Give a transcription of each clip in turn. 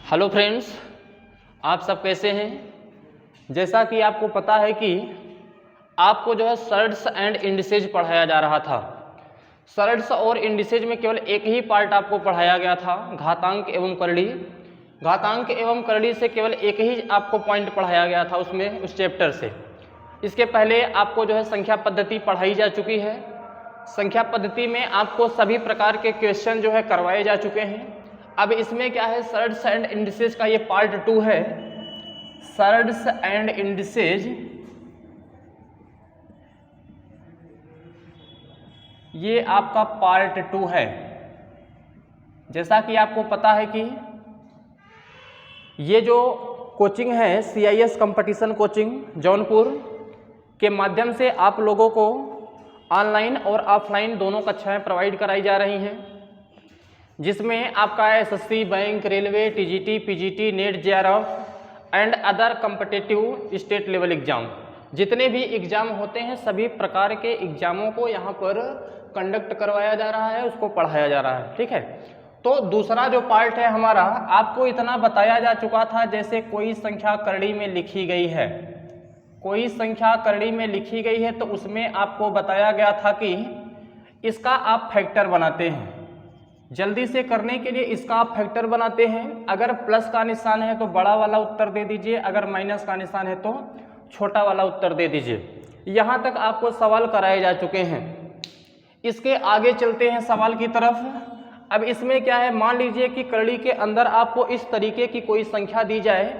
Hello friends, आप सब कैसे हैं। जैसा कि आपको पता है कि आपको जो है सर्ड्स एंड इंडिसेज पढ़ाया जा रहा था। सर्ड्स और इंडिसेज में केवल एक ही पार्ट आपको पढ़ाया गया था, घातांक एवं करड़ी। घातांक एवं करड़ी से केवल एक ही आपको पॉइंट पढ़ाया गया था उसमें, उस चैप्टर से। इसके पहले आपको जो है संख्या पद्धति पढ़ाई जा चुकी है। संख्या पद्धति में आपको सभी प्रकार के क्वेश्चन जो है करवाए जा चुके हैं। अब इसमें क्या है, सर्ड्स एंड इंडिसेज का ये पार्ट 2 है। सर्ड्स एंड इंडिसेज ये आपका पार्ट 2 है। जैसा कि आपको पता है कि ये जो कोचिंग है CIS कंपटीशन कोचिंग जौनपुर के माध्यम से आप लोगों को ऑनलाइन और ऑफलाइन दोनों कक्षाएं प्रोवाइड कराई जा रही हैं, जिसमें आपका SSC, bank, railway, TGT, PGT, net, JRF and other competitive state level exam, जितने भी एग्जाम होते हैं सभी प्रकार के एग्जामों को यहाँ पर कंडक्ट करवाया जा रहा है, उसको पढ़ाया जा रहा है। ठीक है, तो दूसरा जो पार्ट है हमारा, आपको इतना बताया जा चुका था जैसे कोई संख्या करड़ी में लिखी गई है, कोई संख्या करड़ी में लिखी गई है तो उसमें आपको बताया गया था कि इसका आप फैक्टर बनाते हैं। जल्दी से करने के लिए इसका आप फैक्टर बनाते हैं। अगर प्लस का निशान है तो बड़ा वाला उत्तर दे दीजिए, अगर माइनस का निशान है तो छोटा वाला उत्तर दे दीजिए। यहाँ तक आपको सवाल कराए जा चुके हैं। इसके आगे चलते हैं सवाल की तरफ। अब इसमें क्या है, मान लीजिए कि करड़ी के अंदर आपको इस तरीके की कोई संख्या दी जाए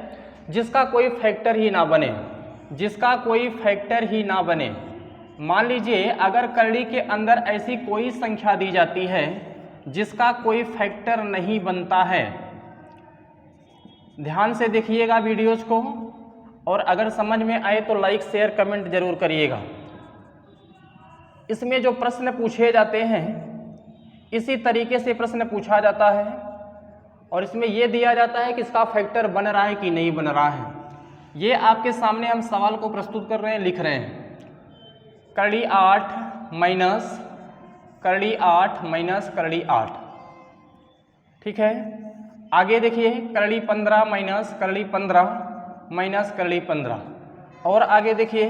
जिसका कोई फैक्टर ही ना बने, जिसका कोई फैक्टर ही ना बने। मान लीजिए अगर करड़ी के अंदर ऐसी कोई संख्या दी जाती है जिसका कोई फैक्टर नहीं बनता है। ध्यान से देखिएगा वीडियोज को, और अगर समझ में आए तो लाइक शेयर कमेंट जरूर करिएगा। इसमें जो प्रश्न पूछे जाते हैं इसी तरीके से प्रश्न पूछा जाता है, और इसमें यह दिया जाता है कि इसका फैक्टर बन रहा है कि नहीं बन रहा है। ये आपके सामने हम सवाल को प्रस्तुत कर रहे हैं, लिख रहे हैं। करड़ी 8 माइनस करड़ी 8 माइनस करड़ी 8। ठीक है, आगे देखिए करड़ी 15 माइनस करड़ी 15 माइनस करड़ी 15। और आगे देखिए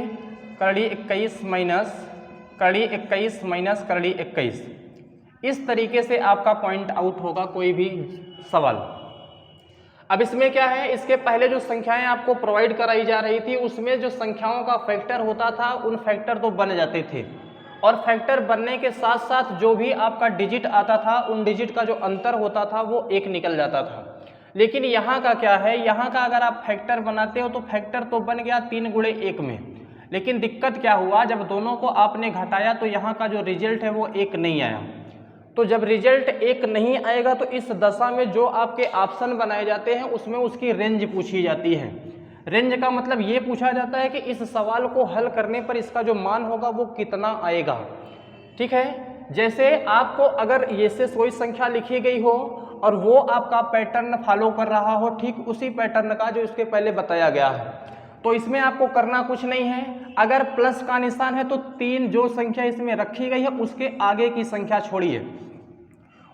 करड़ी 21 माइनस करड़ी 21 माइनस करड़ी 21। इस तरीके से आपका पॉइंट आउट होगा कोई भी सवाल। अब इसमें क्या है, इसके पहले जो संख्याएं आपको प्रोवाइड कराई जा रही थी उसमें जो संख्याओं का फैक्टर होता था उन फैक्टर तो बन जाते थे, और फैक्टर बनने के साथ साथ जो भी आपका डिजिट आता था उन डिजिट का जो अंतर होता था वो 1 निकल जाता था। लेकिन यहाँ का क्या है, यहाँ का अगर आप फैक्टर बनाते हो तो फैक्टर तो बन गया 3 गुणे 1 में, लेकिन दिक्कत क्या हुआ, जब दोनों को आपने घटाया तो यहाँ का जो रिजल्ट है वो 1 नहीं आया। तो जब रिजल्ट 1 नहीं आएगा तो इस दशा में जो आपके ऑप्शन बनाए जाते हैं उसमें उसकी रेंज पूछी जाती है। रेंज का मतलब ये पूछा जाता है कि इस सवाल को हल करने पर इसका जो मान होगा वो कितना आएगा। ठीक है, जैसे आपको अगर ये से कोई संख्या लिखी गई हो और वो आपका पैटर्न फॉलो कर रहा हो, ठीक उसी पैटर्न का जो इसके पहले बताया गया है, तो इसमें आपको करना कुछ नहीं है। अगर प्लस का निशान है तो 3 जो संख्या इसमें रखी गई है उसके आगे की संख्या छोड़िए,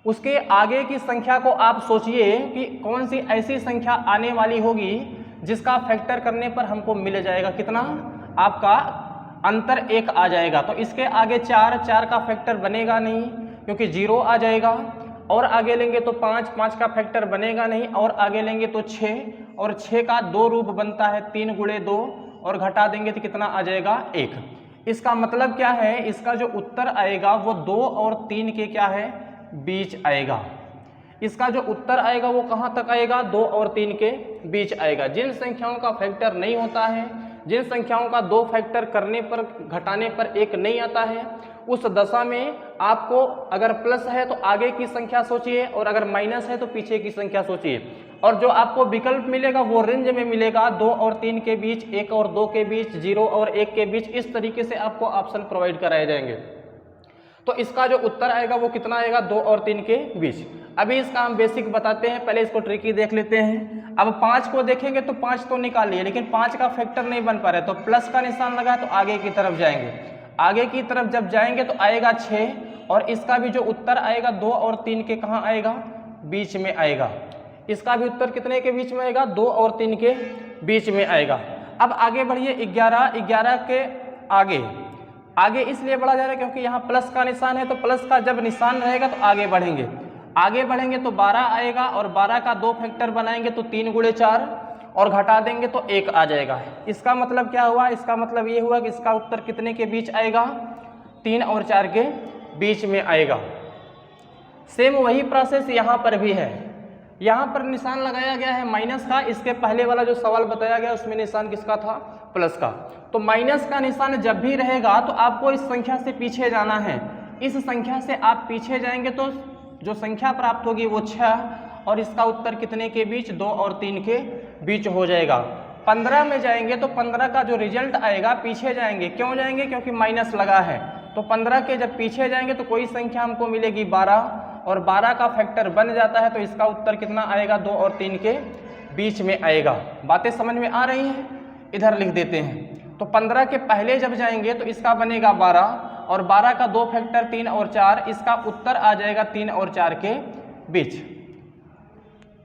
उसके आगे की संख्या को आप सोचिए कि कौन सी ऐसी संख्या आने वाली होगी जिसका फैक्टर करने पर हमको मिल जाएगा कितना, आपका अंतर 1 आ जाएगा। तो इसके आगे 4 का फैक्टर बनेगा नहीं क्योंकि 0 आ जाएगा, और आगे लेंगे तो 5 का फैक्टर बनेगा नहीं, और आगे लेंगे तो 6, और 6 का 2 रूप बनता है 3 गुणे 2, और घटा देंगे तो कितना आ जाएगा 1। इसका मतलब क्या है, इसका जो उत्तर आएगा वो 2 और 3 के क्या है, बीच आएगा। इसका जो उत्तर आएगा वो कहाँ तक आएगा, 2 और 3 के बीच आएगा। जिन संख्याओं का फैक्टर नहीं होता है, जिन संख्याओं का 2 फैक्टर करने पर घटाने पर 1 नहीं आता है, उस दशा में आपको अगर प्लस है तो आगे की संख्या सोचिए, और अगर माइनस है तो पीछे की संख्या सोचिए, और जो आपको विकल्प मिलेगा वो रेंज में मिलेगा, 2 और 3 के बीच, 1 और 2 के बीच, 0 और 1 के बीच। इस तरीके से आपको ऑप्शन प्रोवाइड कराए जाएंगे। तो इसका जो उत्तर आएगा वो कितना आएगा, 2 और 3 के बीच। अभी इसका हम बेसिक बताते हैं, पहले इसको ट्रिकी देख लेते हैं। अब 5 को देखेंगे तो 5 तो निकाल लिए, लेकिन 5 का फैक्टर नहीं बन पा रहा है, तो प्लस का निशान लगा तो आगे की तरफ जाएंगे। आगे की तरफ जब जाएंगे तो आएगा 6, और इसका भी जो उत्तर आएगा 2 और 3 के कहाँ आएगा, बीच में आएगा। इसका भी उत्तर कितने के बीच में आएगा? 2 और 3 के बीच में आएगा। अब आगे बढ़िए 11 के आगे इसलिए बढ़ा जा रहा है क्योंकि यहाँ प्लस का निशान है, तो प्लस का जब निशान रहेगा तो आगे बढ़ेंगे तो 12 आएगा और 12 का 2 फैक्टर बनाएंगे तो 3 गुणे 4 और घटा देंगे तो 1 आ जाएगा। इसका मतलब क्या हुआ? इसका मतलब ये हुआ कि इसका उत्तर कितने के बीच आएगा? 3 और 4 के बीच में आएगा। सेम वही प्रोसेस यहाँ पर भी है। यहाँ पर निशान लगाया गया है माइनस का। इसके पहले वाला जो सवाल बताया गया उसमें निशान किसका था? प्लस का। तो माइनस का निशान जब भी रहेगा तो आपको इस संख्या से पीछे जाना है। इस संख्या से आप पीछे जाएंगे तो जो संख्या प्राप्त होगी वो 6 और इसका उत्तर कितने के बीच? 2 और 3 के बीच हो जाएगा। 15 में जाएंगे तो 15 का जो रिजल्ट आएगा, पीछे जाएंगे। क्यों जाएंगे? क्योंकि माइनस लगा है। तो 15 के जब पीछे जाएंगे तो कोई संख्या हमको मिलेगी 12 और 12 का फैक्टर बन जाता है तो इसका उत्तर कितना आएगा? 2 और 3 के बीच में आएगा। बातें समझ में आ रही हैं? इधर लिख देते हैं। तो 15 के पहले जब जाएंगे तो इसका बनेगा 12 और 12 का 2 फैक्टर 3 और 4, इसका उत्तर आ जाएगा 3 और 4 के बीच।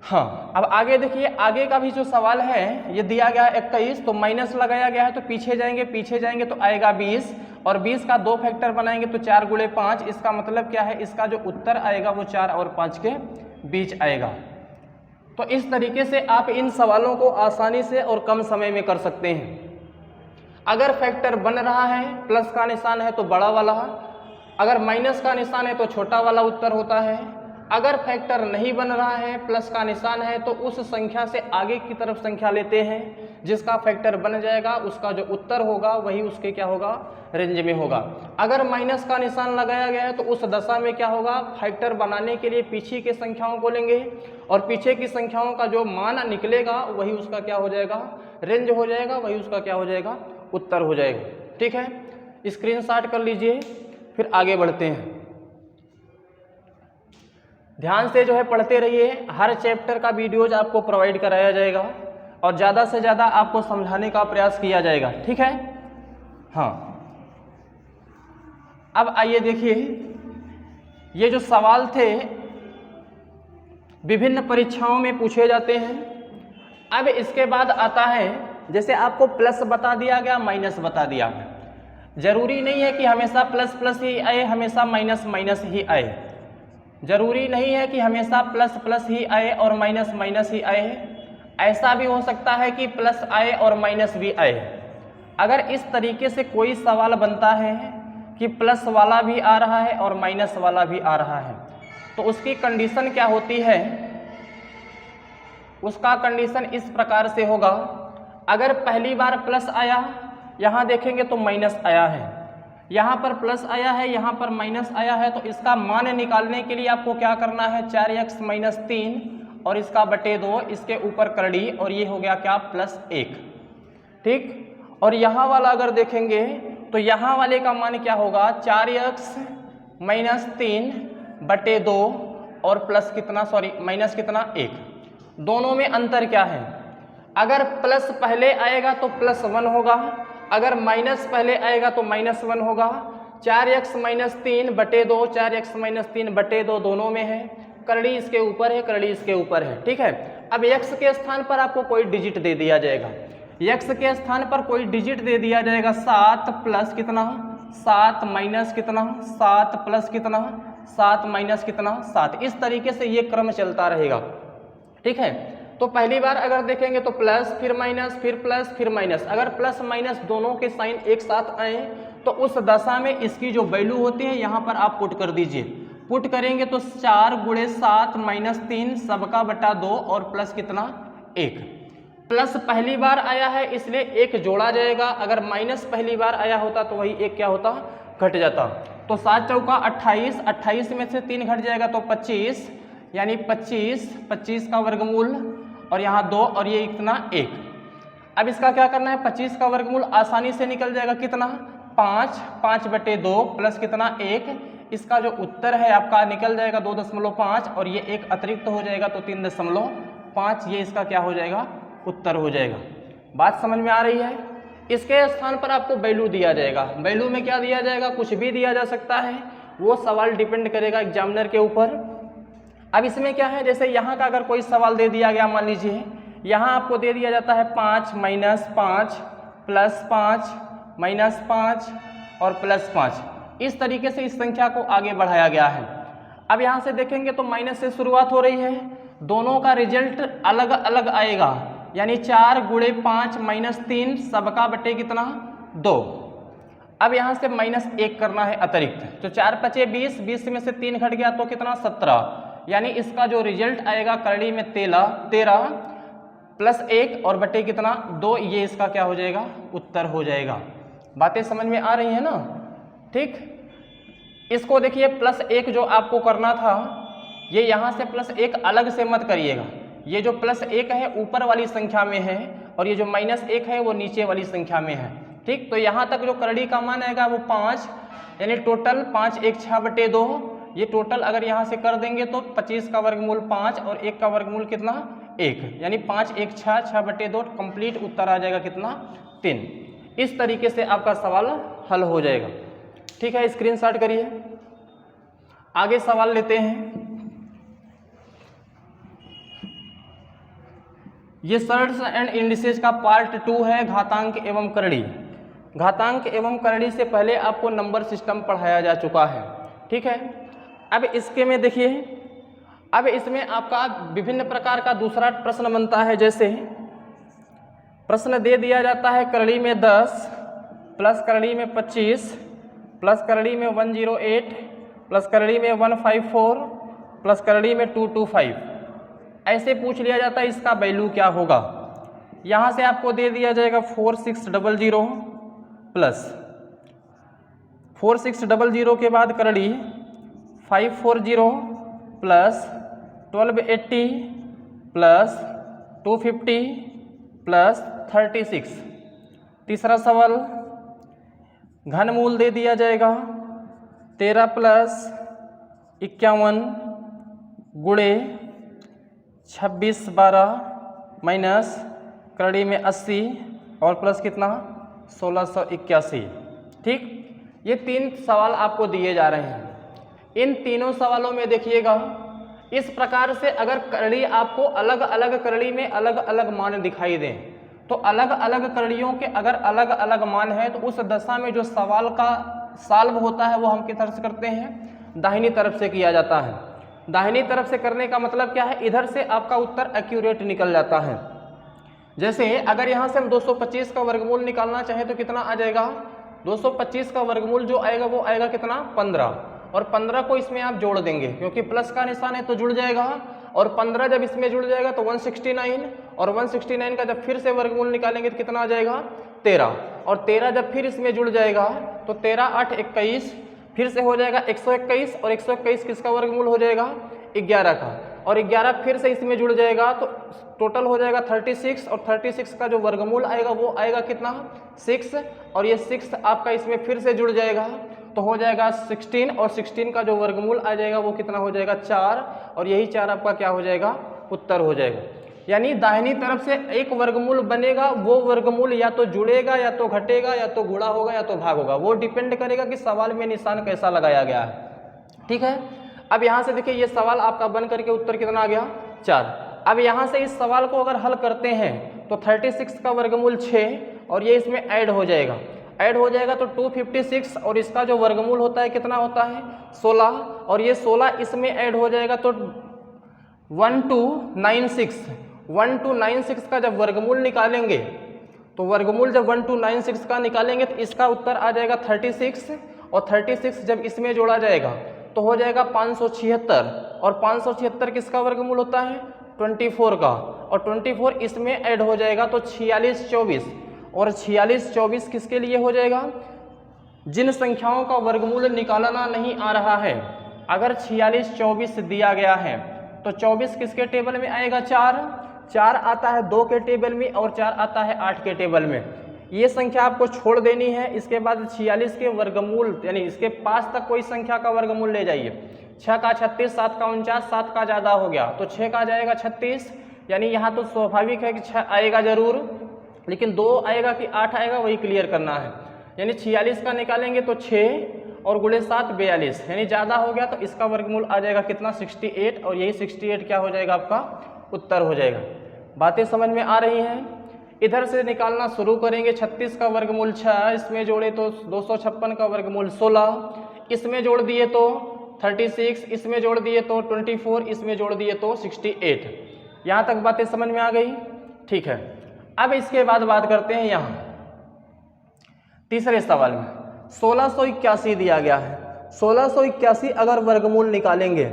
हाँ, अब आगे देखिए, आगे का भी जो सवाल है ये दिया गया 21, तो माइनस लगाया गया है तो पीछे जाएंगे तो आएगा 20 और 20 का 2 फैक्टर बनाएंगे तो 4 गुणे 5। इसका मतलब क्या है? इसका जो उत्तर आएगा वो 4 और 5 के बीच आएगा। तो इस तरीके से आप इन सवालों को आसानी से और कम समय में कर सकते हैं। अगर फैक्टर बन रहा है, प्लस का निशान है तो बड़ा वाला, अगर माइनस का निशान है तो छोटा वाला उत्तर होता है। अगर फैक्टर नहीं बन रहा है, प्लस का निशान है, तो उस संख्या से आगे की तरफ संख्या लेते हैं। जिसका फैक्टर बन जाएगा उसका जो उत्तर होगा वही उसके क्या होगा? रेंज में होगा। अगर माइनस का निशान लगाया गया है तो उस दशा में क्या होगा? फैक्टर बनाने के लिए पीछे की संख्याओं को लेंगे और पीछे की संख्याओं का जो मान निकलेगा वही उसका क्या हो जाएगा? रेंज हो जाएगा, वही उसका क्या हो जाएगा? उत्तर हो जाएगा। ठीक है, स्क्रीनशॉट कर लीजिए, फिर आगे बढ़ते हैं। ध्यान से जो है पढ़ते रहिए। हर चैप्टर का वीडियोज आपको प्रोवाइड कराया जाएगा और ज़्यादा से ज़्यादा आपको समझाने का प्रयास किया जाएगा। ठीक है, हाँ। अब आइए देखिए, ये जो सवाल थे विभिन्न परीक्षाओं में पूछे जाते हैं। अब इसके बाद आता है, जैसे आपको प्लस बता दिया गया, माइनस बता दिया गया। जरूरी नहीं है कि हमेशा प्लस प्लस ही आए, हमेशा माइनस माइनस ही आए। जरूरी नहीं है कि हमेशा प्लस प्लस ही आए और माइनस माइनस ही आए। ऐसा भी हो सकता है कि प्लस आए और माइनस भी आए। अगर इस तरीके से कोई सवाल बनता है कि प्लस वाला भी आ रहा है और माइनस वाला भी आ रहा है, तो उसकी कंडीशन क्या होती है? उसका कंडीशन इस प्रकार से होगा। अगर पहली बार प्लस आया, यहाँ देखेंगे तो माइनस आया है, यहाँ पर प्लस आया है, यहाँ पर माइनस आया है, तो इसका मान निकालने के लिए आपको क्या करना है? 4x - 3 और इसका बटे 2, इसके ऊपर करड़ी, और ये हो गया क्या? +1। ठीक, और यहाँ वाला अगर देखेंगे तो यहाँ वाले का मान क्या होगा? 4x - 3 बटे 2 और प्लस कितना, सॉरी माइनस कितना? 1। दोनों में अंतर क्या है? अगर प्लस पहले आएगा तो +1 होगा, अगर माइनस पहले आएगा तो -1 होगा। 4x - 3 बटे 2, 4x - 3 बटे 2 दोनों में है, करड़ी इसके ऊपर है, करड़ी इसके ऊपर है। ठीक है, अब x के स्थान पर आपको कोई डिजिट दे दिया जाएगा। x के स्थान पर कोई डिजिट दे दिया जाएगा 7 प्लस कितना? 7 माइनस कितना? 7 प्लस कितना? 7 माइनस कितना? 7। इस तरीके से ये क्रम चलता रहेगा। ठीक है, तो पहली बार अगर देखेंगे तो प्लस, फिर माइनस, फिर प्लस, फिर माइनस। अगर प्लस माइनस दोनों के साइन एक साथ आए तो उस दशा में इसकी जो वैल्यू होती है यहाँ पर आप पुट कर दीजिए। पुट करेंगे तो 4 × 7 - 3 सबका बटा 2 और प्लस कितना? 1। प्लस पहली बार आया है इसलिए 1 जोड़ा जाएगा। अगर माइनस पहली बार आया होता तो वही 1 क्या होता? घट जाता। तो 7 चौका 28, 28 में से 3 घट जाएगा तो 25, यानी 25 का वर्गमूल और यहाँ 2 और ये कितना? 1। अब इसका क्या करना है? 25 का वर्गमूल आसानी से निकल जाएगा, कितना? 5 बटे 2 प्लस कितना? 1। इसका जो उत्तर है आपका निकल जाएगा 2.5 और ये 1 अतिरिक्त हो जाएगा तो 3.5। ये इसका क्या हो जाएगा? उत्तर हो जाएगा। बात समझ में आ रही है? इसके स्थान पर आपको वैल्यू दिया जाएगा। वैल्यू में क्या दिया जाएगा? कुछ भी दिया जा सकता है, वो सवाल डिपेंड करेगा एग्जामिनर के ऊपर। अब इसमें क्या है, जैसे यहाँ का अगर कोई सवाल दे दिया गया, मान लीजिए यहाँ आपको दे दिया जाता है 5 -5 +5 -5 और +5, इस तरीके से इस संख्या को आगे बढ़ाया गया है। अब यहाँ से देखेंगे तो माइनस से शुरुआत हो रही है, दोनों का रिजल्ट अलग अलग आएगा, यानी 4 × 5 -3 सबका बटे कितना 2। अब यहाँ से -1 करना है अतिरिक्त, तो 4 × 5 = 20, 20 में से 3 घट गया तो कितना 17, यानी इसका जो रिजल्ट आएगा करड़ी में 13 +1 और बटे कितना 2, ये इसका क्या हो जाएगा उत्तर हो जाएगा। बातें समझ में आ रही है ना? ठीक, इसको देखिए +1 जो आपको करना था, ये यहाँ से +1 अलग से मत करिएगा, ये जो +1 है ऊपर वाली संख्या में है और ये जो -1 है वो नीचे वाली संख्या में है। ठीक, तो यहाँ तक जो करड़ी का मान आएगा वो 5, यानी टोटल 5 × 1 = 6/2, ये टोटल अगर यहाँ से कर देंगे तो 25 का वर्गमूल 5 और 1 का वर्गमूल कितना 1, यानी 5 × 1 = 6, 6/2, कंप्लीट उत्तर आ जाएगा कितना 3। इस तरीके से आपका सवाल हल हो जाएगा। ठीक है, स्क्रीनशॉट करिए। आगे सवाल लेते हैं। ये सर्ट्स एंड इंडिसेस का पार्ट 2 है, घातांक एवं करड़ी। घातांक एवं करड़ी से पहले आपको नंबर सिस्टम पढ़ाया जा चुका है। ठीक है, अब इसके में देखिए, अब इसमें आपका विभिन्न प्रकार का दूसरा प्रश्न बनता है। जैसे प्रश्न दे दिया जाता है करड़ी में 10 प्लस करड़ी में 25 प्लस करड़ी में 108 प्लस करड़ी में 154 प्लस करड़ी में 225, ऐसे पूछ लिया जाता है इसका वैल्यू क्या होगा। यहाँ से आपको दे दिया जाएगा 4600 प्लस 4600 के बाद करड़ी 540 प्लस 1280 प्लस 250 प्लस 36। तीसरा सवाल घनमूल दे दिया जाएगा 13 प्लस 51 गुणे 26 12 माइनस करड़ी में 80 और प्लस कितना 1681। ठीक, ये 3 सवाल आपको दिए जा रहे हैं। इन तीनों सवालों में देखिएगा, इस प्रकार से अगर करड़ी आपको अलग अलग करड़ी में अलग अलग मान दिखाई दें, तो अलग अलग करड़ियों के अगर अलग अलग मान है तो उस दशा में जो सवाल का सॉल्व होता है वो हम किस तरह से करते हैं, दाहिनी तरफ से किया जाता है। दाहिनी तरफ से करने का मतलब क्या है, इधर से आपका उत्तर एक्यूरेट निकल जाता है। जैसे अगर यहाँ से हम 225 का वर्गमूल निकालना चाहें तो कितना आ जाएगा, 225 का वर्गमूल जो आएगा वो आएगा कितना 15, और 15 को इसमें आप जोड़ देंगे क्योंकि प्लस का निशान है तो जुड़ जाएगा, और 15 जब इसमें जुड़ जाएगा तो 169, और 169 का जब फिर से वर्गमूल निकालेंगे तो कितना आ जाएगा 13, और 13 जब फिर इसमें जुड़ जाएगा तो 13 8 21, फिर से हो जाएगा 121, और 121 किसका वर्गमूल हो जाएगा 11 का, और 11 फिर से इसमें जुड़ जाएगा तो टोटल हो जाएगा 36, और 36 का जो वर्गमूल आएगा वो आएगा कितना 6, और ये 6 आपका इसमें फिर से जुड़ जाएगा तो हो जाएगा 16, और 16 का जो वर्गमूल आ जाएगा वो कितना हो जाएगा 4, और यही 4 आपका क्या हो जाएगा उत्तर हो जाएगा। यानी दाहिनी तरफ से एक वर्गमूल बनेगा, वो वर्गमूल या तो जुड़ेगा या तो घटेगा या तो गुणा होगा या तो भाग होगा, वो डिपेंड करेगा कि सवाल में निशान कैसा लगाया गया है। ठीक है, अब यहाँ से देखिए ये सवाल आपका बन करके उत्तर कितना आ गया 4। अब यहाँ से इस सवाल को अगर हल करते हैं तो 36 का वर्गमूल 6, और ये इसमें ऐड हो जाएगा तो 256, और इसका जो वर्गमूल होता है कितना होता है 16, और ये 16 इसमें ऐड हो जाएगा तो 1296 का जब वर्गमूल निकालेंगे तो वर्गमूल जब 1296 का निकालेंगे तो इसका उत्तर आ जाएगा 36, और 36 जब इसमें जोड़ा जाएगा तो हो जाएगा 576, और 576 किसका वर्गमूल होता है 24 का, और 24 इसमें ऐड हो जाएगा तो 4624, और 4624 किसके लिए हो जाएगा, जिन संख्याओं का वर्गमूल निकालना नहीं आ रहा है। अगर 4624 दिया गया है तो 24 किसके टेबल में आएगा 4 आता है 2 के टेबल में, और 4 आता है 8 के टेबल में। ये संख्या आपको छोड़ देनी है। इसके बाद 46 के वर्गमूल यानी इसके पास तक कोई संख्या का वर्गमूल ले जाइए। 6 का 36, 7 का 49, 7 का ज़्यादा हो गया तो 6 का जाएगा 36, यानी यहाँ तो स्वाभाविक है कि 6 आएगा जरूर, लेकिन 2 आएगा कि 8 आएगा वही क्लियर करना है। यानी 46 का निकालेंगे तो 6, और गुणे 7 42, यानी ज़्यादा हो गया तो इसका वर्गमूल आ जाएगा कितना 68, और यही 68 क्या हो जाएगा आपका उत्तर हो जाएगा। बातें समझ में आ रही हैं। इधर से निकालना शुरू करेंगे। 36 का वर्गमूल 6, इसमें जोड़े तो 256 का वर्गमूल 16, इसमें जोड़ दिए तो 36, इसमें जोड़ दिए तो 24, इसमें जोड़ दिए तो 68। यहाँ तक बातें समझ में आ गई? ठीक है। अब इसके बाद बात करते हैं यहाँ तीसरे सवाल में 1681 दिया गया है। 1681 अगर वर्गमूल निकालेंगे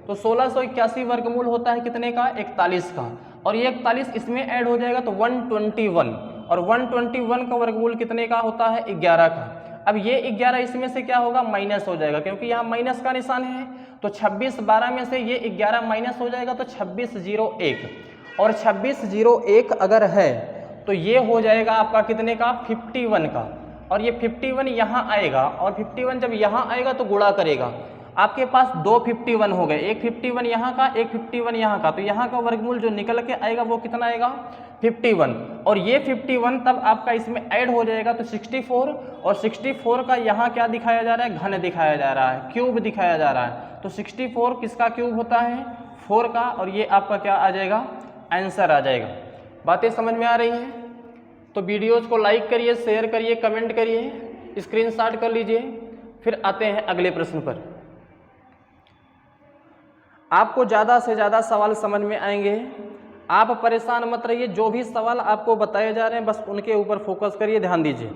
तो 1681 वर्गमूल होता है कितने का 41 का, और ये 41 इसमें ऐड हो जाएगा तो 121, और 121 का वर्गमूल कितने का होता है 11 का। अब ये 11 इसमें से क्या होगा माइनस हो जाएगा, क्योंकि यहाँ माइनस का निशान है, तो 26 12 में से ये 11 माइनस हो जाएगा तो 2601, और 2601 अगर है तो ये हो जाएगा आपका कितने का 51 का, और ये 51 यहाँ आएगा, और 51 जब यहाँ आएगा तो गुणा करेगा। आपके पास 2 51 हो गए, एक 51 यहाँ का, एक 51 यहाँ का, तो यहाँ का वर्गमूल जो निकल के आएगा वो कितना आएगा 51, और ये 51 तब आपका इसमें ऐड हो जाएगा तो 64, और 64 का यहाँ क्या दिखाया जा रहा है घन दिखाया जा रहा है, क्यूब दिखाया जा रहा है, तो 64 किसका क्यूब होता है 4 का, और ये आपका क्या आ जाएगा आंसर आ जाएगा। बातें समझ में आ रही हैं? तो वीडियोज़ को लाइक करिए, शेयर करिए, कमेंट करिए, स्क्रीनशॉट कर लीजिए। फिर आते हैं अगले प्रश्न पर। आपको ज़्यादा से ज़्यादा सवाल समझ में आएंगे, आप परेशान मत रहिए। जो भी सवाल आपको बताए जा रहे हैं बस उनके ऊपर फोकस करिए, ध्यान दीजिए।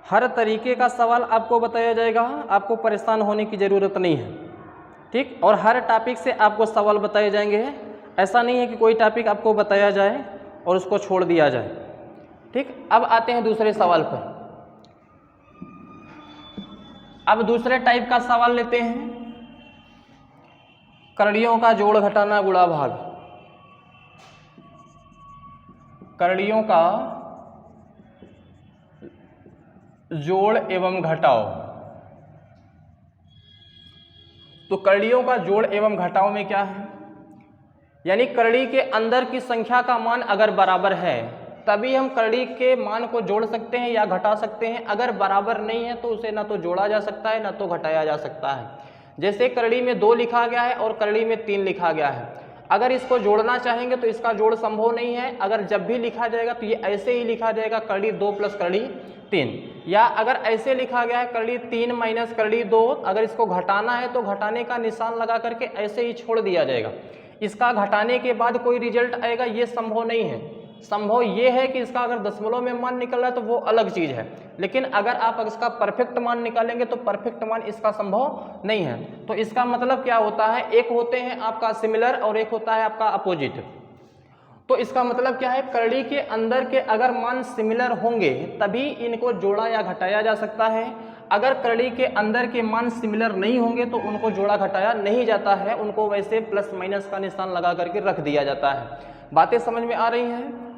हर तरीके का सवाल आपको बताया जाएगा, आपको परेशान होने की ज़रूरत नहीं है, ठीक। और हर टॉपिक से आपको सवाल बताए जाएंगे, ऐसा नहीं है कि कोई टॉपिक आपको बताया जाए और उसको छोड़ दिया जाए, ठीक। अब आते हैं दूसरे सवाल पर। अब दूसरे टाइप का सवाल लेते हैं, कड़ियों का जोड़ घटाना गुणा भाग। कड़ियों का जोड़ एवं घटाव। तो कड़ियों का जोड़ एवं घटाव में क्या है, यानी कड़ी के अंदर की संख्या का मान अगर बराबर है तभी हम कड़ी के मान को जोड़ सकते हैं या घटा सकते हैं। अगर बराबर नहीं है तो उसे ना तो जोड़ा जा सकता है ना तो घटाया जा सकता है। जैसे कड़ी में 2 लिखा गया है और कड़ी में 3 लिखा गया है, अगर इसको जोड़ना चाहेंगे तो इसका जोड़ संभव नहीं है। अगर जब भी लिखा जाएगा तो ये ऐसे ही लिखा जाएगा कड़ी 2 प्लस कड़ी 3, या अगर ऐसे लिखा गया है कड़ी 3 माइनस कड़ी 2, अगर इसको घटाना है तो घटाने का निशान लगा करके ऐसे ही छोड़ दिया जाएगा। इसका घटाने के बाद कोई रिजल्ट आएगा ये संभव नहीं है। संभव ये है कि इसका अगर दशमलव में मान निकल रहा है तो वो अलग चीज़ है, लेकिन अगर आप इसका परफेक्ट मान निकालेंगे तो परफेक्ट मान इसका संभव नहीं है। तो इसका मतलब क्या होता है, एक होते हैं आपका सिमिलर और एक होता है आपका अपोजिट। तो इसका मतलब क्या है, कड़ी के अंदर के अगर मान सिमिलर होंगे तभी इनको जोड़ा या घटाया जा सकता है। अगर कड़ी के अंदर के मान सिमिलर नहीं होंगे तो उनको जोड़ा घटाया नहीं जाता है, उनको वैसे प्लस माइनस का निशान लगा करके रख दिया जाता है। बातें समझ में आ रही हैं?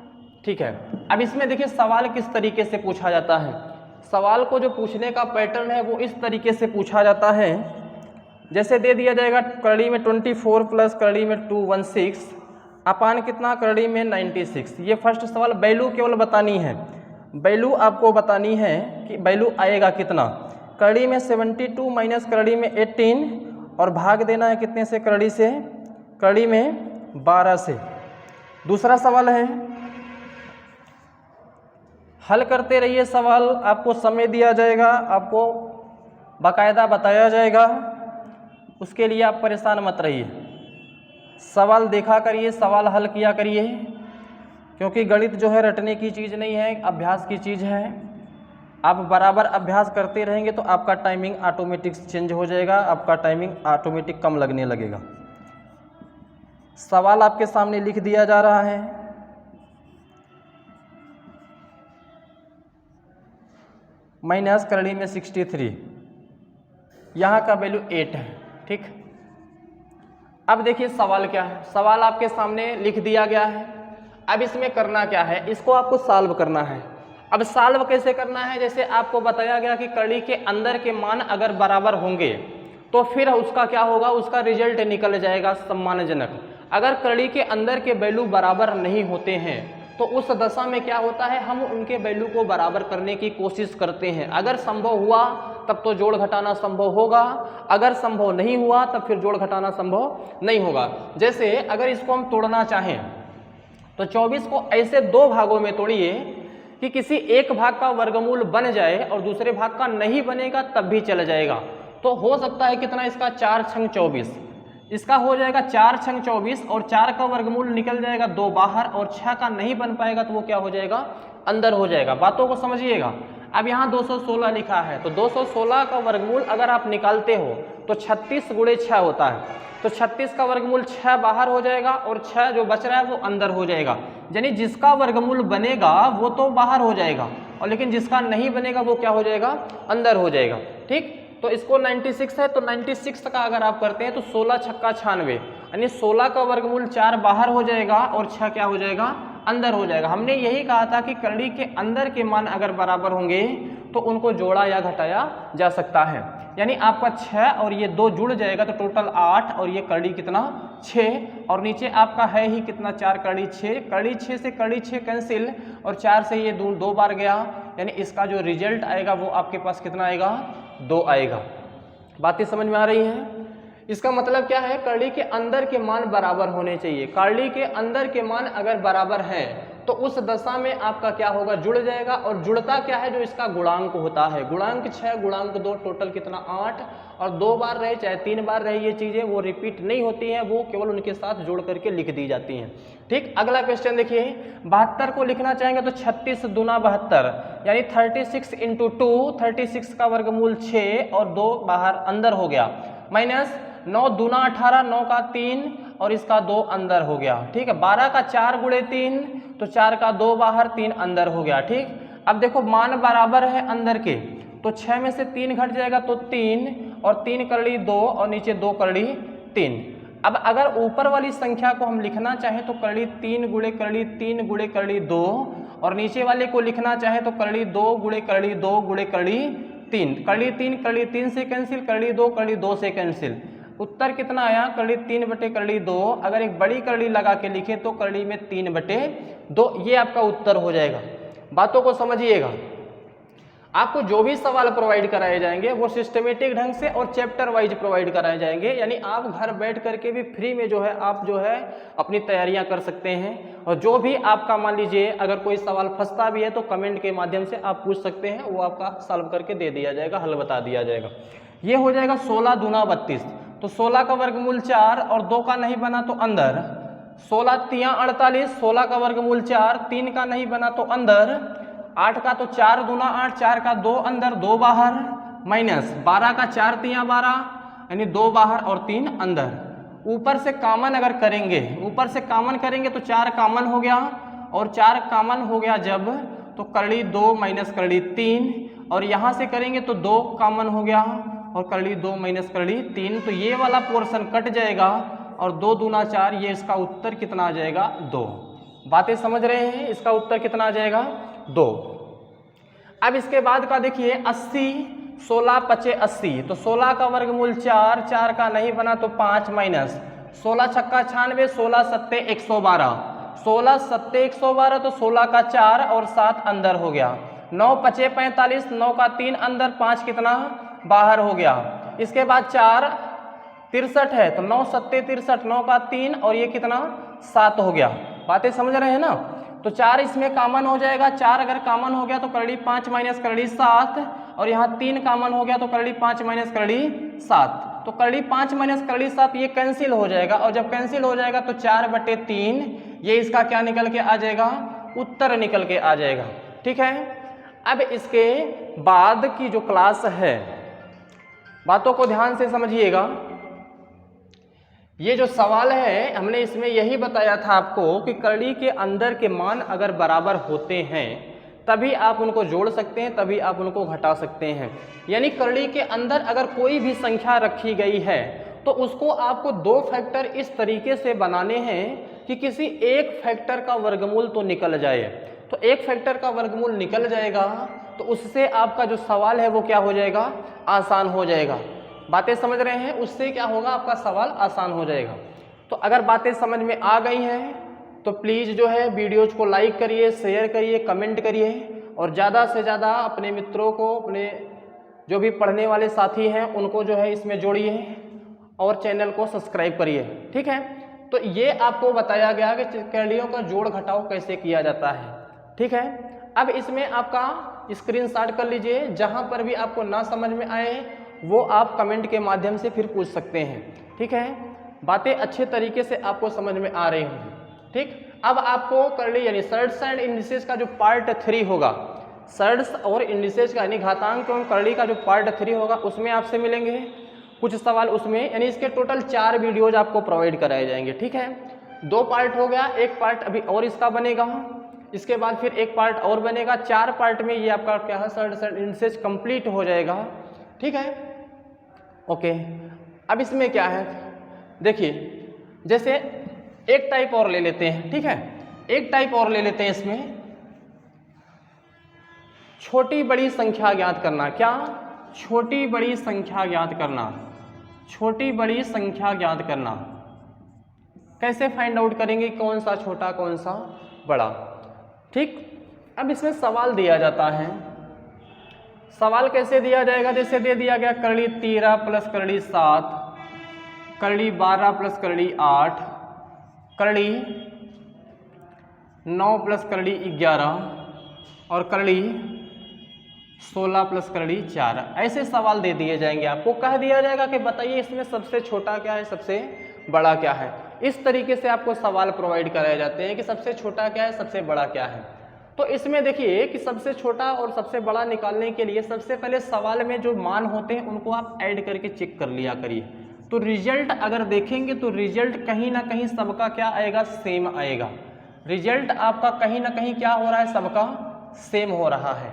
ठीक है। अब इसमें देखिए सवाल किस तरीके से पूछा जाता है। सवाल को जो पूछने का पैटर्न है वो इस तरीके से पूछा जाता है, जैसे दे दिया जाएगा कड़ी में 24 प्लस कड़ी में 216 अपान कितना कड़ी में 96। ये फर्स्ट सवाल वैल्यू केवल बतानी है, वैल्यू आपको बतानी है कि वैल्यू आएगा कितना। कड़ी में 72 माइनस कड़ी में 18 और भाग देना है कितने से, कड़ी से, कड़ी में 12 से। दूसरा सवाल है, हल करते रहिए सवाल, आपको समय दिया जाएगा, आपको बाकायदा बताया जाएगा, उसके लिए आप परेशान मत रहिए। सवाल देखा करिए, सवाल हल किया करिए, क्योंकि गणित जो है रटने की चीज़ नहीं है, अभ्यास की चीज़ है। आप बराबर अभ्यास करते रहेंगे तो आपका टाइमिंग ऑटोमेटिक चेंज हो जाएगा, आपका टाइमिंग ऑटोमेटिक कम लगने लगेगा। सवाल आपके सामने लिख दिया जा रहा है, माइनस कड़ी में 63, यहाँ का वैल्यू 8 है, ठीक। अब देखिए सवाल क्या है, सवाल आपके सामने लिख दिया गया है। अब इसमें करना क्या है, इसको आपको सॉल्व करना है। अब सॉल्व कैसे करना है, जैसे आपको बताया गया कि कड़ी के अंदर के मान अगर बराबर होंगे तो फिर उसका क्या होगा, उसका रिजल्ट निकल जाएगा सम्मानजनक। अगर कड़ी के अंदर के वैल्यू बराबर नहीं होते हैं तो उस दशा में क्या होता है, हम उनके वैल्यू को बराबर करने की कोशिश करते हैं। अगर संभव हुआ तब तो जोड़ घटाना संभव होगा, अगर संभव नहीं हुआ तब फिर जोड़ घटाना संभव नहीं होगा। जैसे अगर इसको हम तोड़ना चाहें तो 24 को ऐसे दो भागों में तोड़िए कि किसी एक भाग का वर्गमूल बन जाए और दूसरे भाग का नहीं बनेगा तब भी चल जाएगा। तो हो सकता है कितना इसका 4 छंग 24, इसका हो जाएगा 4 छंग 24 और 4 का वर्गमूल निकल जाएगा 2 बाहर और 6 का नहीं बन पाएगा तो वो क्या हो जाएगा, अंदर हो जाएगा। बातों को समझिएगा। अब यहाँ 216 लिखा है तो 216 का वर्गमूल अगर आप निकालते हो तो 36 गुणे 6 होता है, तो 36 का वर्गमूल 6 बाहर हो जाएगा और 6 जो बच रहा है वो अंदर हो जाएगा। यानी जिसका वर्गमूल बनेगा वो तो बाहर हो जाएगा और लेकिन जिसका नहीं बनेगा वो क्या हो जाएगा, अंदर हो जाएगा। ठीक, तो इसको 96 है तो 96 का अगर आप करते हैं तो 16 छक्का 96, यानी 16 का वर्गमूल 4 बाहर हो जाएगा और 6 क्या हो जाएगा, अंदर हो जाएगा। हमने यही कहा था कि करड़ी के अंदर के मान अगर बराबर होंगे तो उनको जोड़ा या घटाया जा सकता है। यानी आपका 6 और ये 2 जुड़ जाएगा तो टोटल 8 और ये करड़ी कितना 6 और नीचे आपका है ही कितना 4 करड़ी 6, करड़ी 6 से करड़ी 6 कैंसिल और 4 से ये 2 बार गया, यानी इसका जो रिजल्ट आएगा वो आपके पास कितना आएगा, 2 आएगा। बातें समझ में आ रही हैं? इसका मतलब क्या है, करड़ी के अंदर के मान बराबर होने चाहिए। करड़ी के अंदर के मान अगर बराबर है तो उस दशा में आपका क्या होगा, जुड़ जाएगा। और जुड़ता क्या है, जो इसका गुणांक होता है, गुणांक 6 गुणांक 2 टोटल कितना 8 और 2 बार रहे चाहे 3 बार रहे ये चीज़ें वो रिपीट नहीं होती हैं, वो केवल उनके साथ जोड़ करके लिख दी जाती हैं। ठीक, अगला क्वेश्चन देखिए, 72 को लिखना चाहेंगे तो 36 दूना 72 यानी 36 इंटू 2, 36 का वर्गमूल 6 और 2 बाहर अंदर हो गया, माइनस 9 दूना 18, 9 का 3 और इसका 2 अंदर हो गया। ठीक है, 12 का 4 गुणे 3 तो 4 का 2 बाहर 3 अंदर हो गया। ठीक, अब देखो मान बराबर है अंदर के तो 6 में से 3 घट जाएगा तो 3 और 3 करड़ी 2 और नीचे 2 करड़ी 3। अब अगर ऊपर वाली संख्या को हम लिखना चाहें तो करड़ी 3 गुणे करड़ी 3 गुणे करड़ी 2 और नीचे वाले को लिखना चाहें तो करड़ी 2 गुणे करड़ी 2 गुणे करड़ी 3, करड़ी 3 से कैंसिल, करड़ी 2 से कैंसिल। उत्तर कितना आया, करड़ी 3 बटे करड़ी 2। अगर एक बड़ी करड़ी लगा के लिखे तो करड़ी में 3 बटे 2, ये आपका उत्तर हो जाएगा। बातों को समझिएगा। आपको जो भी सवाल प्रोवाइड कराए जाएंगे वो सिस्टमेटिक ढंग से और चैप्टर वाइज प्रोवाइड कराए जाएंगे, यानी आप घर बैठ करके भी फ्री में जो है आप जो है अपनी तैयारियां कर सकते हैं। और जो भी आपका मान लीजिए अगर कोई सवाल फंसता भी है तो कमेंट के माध्यम से आप पूछ सकते हैं, वो आपका सॉल्व करके दे दिया जाएगा, हल बता दिया जाएगा। ये हो जाएगा 16 दूना 32, तो 16 का वर्गमूल 4 और 2 का नहीं बना तो अंदर, 16 तियां 48, 16 का वर्गमूल 4, 3 का नहीं बना तो अंदर, 8 का तो 4 दूना 8, 4 का 2 अंदर 2 बाहर, माइनस 12 का 4 तियां 12 यानी 2 बाहर और 3 अंदर। ऊपर से कॉमन अगर करेंगे, ऊपर से कॉमन करेंगे तो 4 कॉमन हो गया और 4 कॉमन हो गया जब तो करड़ी 2 माइनस करड़ी 3 और यहाँ से करेंगे तो 2 कॉमन हो गया और करड़ी 2 माइनस करड़ी 3, तो ये वाला पोर्शन कट जाएगा और 2 दूना 4, ये इसका उत्तर कितना आ जाएगा 2। बातें समझ रहे हैं, इसका उत्तर कितना आ जाएगा 2। अब इसके बाद का देखिए 80, 16 पचे 80, तो 16 का वर्गमूल 4, 4 का नहीं बना तो 5 माइनस 16 छक्का 96, 16 सत्ते 112, 16 सत्ते 112 तो 16 का 4 और 7 अंदर हो गया, 9 पचे 45, 9 का 3 अंदर, 5 कितना बाहर हो गया। इसके बाद 4 63 है तो 9 सत्ते 63, 9 का 3 और ये कितना 7 हो गया। बातें समझ रहे हैं ना? तो 4 इसमें कॉमन हो जाएगा, 4 अगर कॉमन हो गया तो करड़ी 5 माइनस करड़ी 7 और यहाँ 3 कॉमन हो गया तो करड़ी 5 माइनस करड़ी 7, तो करड़ी 5 माइनस करड़ी 7 ये कैंसिल हो जाएगा और जब कैंसिल हो जाएगा तो 4 बटे 3 ये इसका क्या निकल के आ जाएगा, उत्तर निकल के आ जाएगा। ठीक है, अब इसके बाद की जो क्लास है बातों को ध्यान से समझिएगा। ये जो सवाल है हमने इसमें यही बताया था आपको कि करड़ी के अंदर के मान अगर बराबर होते हैं तभी आप उनको जोड़ सकते हैं, तभी आप उनको घटा सकते हैं। यानी करड़ी के अंदर अगर कोई भी संख्या रखी गई है तो उसको आपको 2 फैक्टर इस तरीके से बनाने हैं कि किसी एक फैक्टर का वर्गमूल तो निकल जाए। तो एक फैक्टर का वर्गमूल निकल जाएगा तो उससे आपका जो सवाल है वो क्या हो जाएगा, आसान हो जाएगा। बातें समझ रहे हैं? उससे क्या होगा, आपका सवाल आसान हो जाएगा। तो अगर बातें समझ में आ गई हैं तो प्लीज़ जो है वीडियोज़ को लाइक करिए, शेयर करिए, कमेंट करिए और ज़्यादा से ज़्यादा अपने मित्रों को, अपने जो भी पढ़ने वाले साथी हैं उनको जो है इसमें जोड़िए और चैनल को सब्सक्राइब करिए। ठीक है, तो ये आपको बताया गया कि कलियों का जोड़ घटाव कैसे किया जाता है। ठीक है, अब इसमें आपका स्क्रीनशॉट कर लीजिए, जहाँ पर भी आपको ना समझ में आए वो आप कमेंट के माध्यम से फिर पूछ सकते हैं। ठीक है, बातें अच्छे तरीके से आपको समझ में आ रही होंगी। ठीक, अब आपको कर्ली यानी सर्ड्स एंड इंडिसेस का जो पार्ट 3 होगा, सर्ड्स और इंडिसेस का यानी घातांक एवं कर्ली का जो पार्ट 3 होगा उसमें आपसे मिलेंगे कुछ सवाल उसमें, यानी इसके टोटल 4 वीडियोज आपको प्रोवाइड कराए जाएंगे। ठीक है, 2 पार्ट हो गया, एक पार्ट अभी और इसका बनेगा, इसके बाद फिर एक पार्ट और बनेगा। 4 पार्ट में ये आपका क्या है सर्ड्स एंड इंडिसेस कंप्लीट हो जाएगा। ठीक है, ओके। अब इसमें क्या है देखिए, जैसे एक टाइप और ले लेते हैं। ठीक है, एक टाइप और ले लेते हैं इसमें, छोटी बड़ी संख्या ज्ञात करना। क्या? छोटी बड़ी संख्या ज्ञात करना। छोटी बड़ी संख्या ज्ञात करना कैसे फाइंड आउट करेंगे कौन सा छोटा कौन सा बड़ा। ठीक, अब इसमें सवाल दिया जाता है। सवाल कैसे दिया जाएगा? जैसे दे दिया गया curly 13 plus curly 7, curly 12 plus curly 8, curly 9 plus curly 11 और कर्ली 16 प्लस कर्ली 4। ऐसे सवाल दे दिए जाएंगे। आपको कह दिया जाएगा कि बताइए इसमें सबसे छोटा क्या है, सबसे बड़ा क्या है। इस तरीके से आपको सवाल प्रोवाइड कराए जाते हैं कि सबसे छोटा क्या है, सबसे बड़ा क्या है। तो इसमें देखिए कि सबसे छोटा और सबसे बड़ा निकालने के लिए सबसे पहले सवाल में जो मान होते हैं उनको आप ऐड करके चेक कर लिया करिए। तो रिजल्ट अगर देखेंगे तो रिजल्ट कहीं ना कहीं सबका क्या आएगा, सेम आएगा। रिजल्ट आपका कहीं ना कहीं क्या हो रहा है, सबका सेम हो रहा है।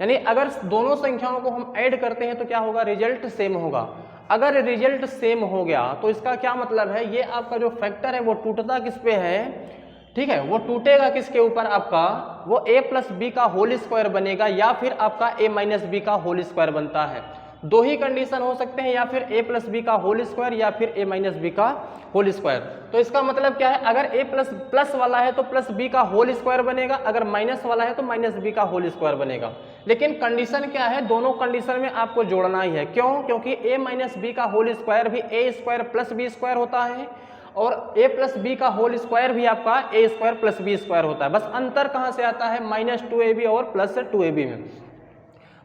यानी अगर दोनों संख्याओं को हम ऐड करते हैं तो क्या होगा, रिजल्ट सेम होगा। अगर रिजल्ट सेम हो गया तो इसका क्या मतलब है, ये आपका जो फैक्टर है वो टूटता किस पे है। ठीक है, वो टूटेगा किसके ऊपर, आपका वो a प्लस बी का होल स्क्वायर बनेगा या फिर आपका a माइनस बी का होल स्क्वायर बनता है। दो ही कंडीशन हो सकते हैं, या फिर a प्लस बी का होल स्क्वायर या फिर a माइनस बी का होल स्क्वायर। तो इसका मतलब क्या है, अगर a प्लस प्लस वाला है तो प्लस बी का होल स्क्वायर बनेगा, अगर माइनस वाला है तो माइनस बी का होल स्क्वायर बनेगा। लेकिन कंडीशन क्या है, दोनों कंडीशन में आपको जोड़ना ही है। क्यों? क्योंकि a माइनस बी का होल स्क्वायर भी a square plus B square होता है और a प्लस बी का होल स्क्वायर भी आपका a square plus B square होता है। बस अंतर कहाँ से आता है, -2ab और +2ab में।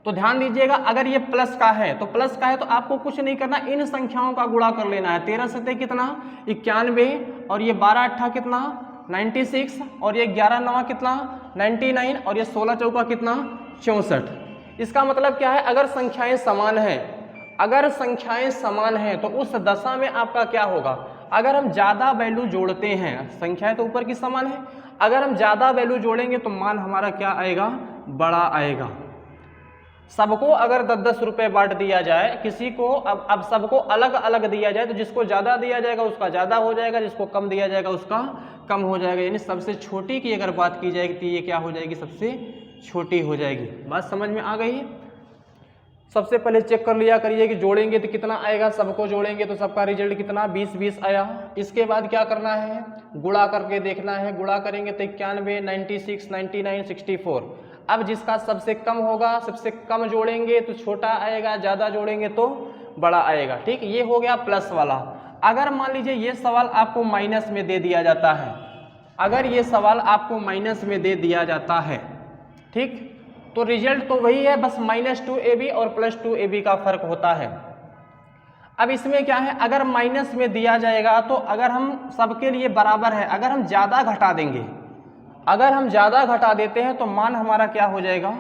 तो ध्यान दीजिएगा, अगर ये प्लस का है तो प्लस का है तो आपको कुछ नहीं करना, इन संख्याओं का गुणा कर लेना है। 13 सतह कितना, 91 और ये 12 अट्ठा कितना, 96 और ये 11 नवा कितना, 99 और ये 16 चौका कितना, 64। इसका मतलब क्या है, अगर संख्याएं समान हैं, अगर संख्याएं समान हैं तो उस दशा में आपका क्या होगा, अगर हम ज़्यादा वैल्यू जोड़ते हैं, संख्याएं तो ऊपर की समान है, अगर हम ज़्यादा वैल्यू जोड़ेंगे तो मान हमारा क्या आएगा, बड़ा आएगा। सबको अगर 10-10 रुपये बांट दिया जाए, किसी को अब सबको अलग अलग दिया जाए तो जिसको ज़्यादा दिया जाएगा उसका ज़्यादा हो जाएगा, जिसको कम दिया जाएगा उसका कम हो जाएगा। यानी सबसे छोटी की अगर बात की जाएगी तो ये क्या हो जाएगी, सबसे छोटी हो जाएगी। बात समझ में आ गई? सबसे पहले चेक कर लिया करिए कि जोड़ेंगे तो कितना आएगा, सबको जोड़ेंगे तो सबका रिजल्ट कितना, 20-20 आया। इसके बाद क्या करना है, गुणा करके देखना है। गुणा करेंगे तो 91, 96, 99, 64। अब जिसका सबसे कम होगा, सबसे कम जोड़ेंगे तो छोटा आएगा, ज़्यादा जोड़ेंगे तो बड़ा आएगा। ठीक, ये हो गया प्लस वाला। अगर मान लीजिए ये सवाल आपको माइनस में दे दिया जाता है, अगर ये सवाल आपको माइनस में दे दिया जाता है, ठीक, तो रिजल्ट तो वही है, बस -2ab और +2ab का फर्क होता है। अब इसमें क्या है, अगर माइनस में दिया जाएगा तो अगर हम सबके लिए बराबर है, अगर हम ज़्यादा घटा देंगे, अगर हम ज़्यादा घटा देते हैं तो मान हमारा क्या हो जाएगा,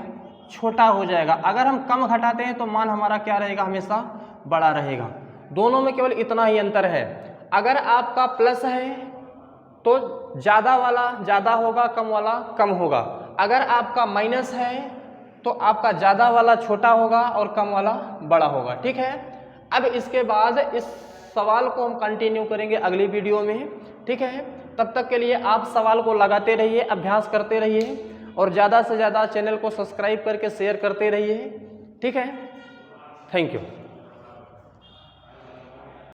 छोटा हो जाएगा। अगर हम कम घटाते हैं तो मान हमारा क्या रहेगा, हमेशा बड़ा रहेगा। दोनों में केवल इतना ही अंतर है। अगर आपका प्लस है तो ज़्यादा वाला ज़्यादा होगा, कम वाला कम होगा। अगर आपका माइनस है तो आपका ज़्यादा वाला छोटा होगा और कम वाला बड़ा होगा। ठीक है, अब इसके बाद इस सवाल को हम कंटिन्यू करेंगे अगली वीडियो में। ठीक है, तब तक के लिए आप सवाल को लगाते रहिए, अभ्यास करते रहिए और ज़्यादा से ज़्यादा चैनल को सब्सक्राइब करके शेयर करते रहिए। ठीक है, थैंक यू।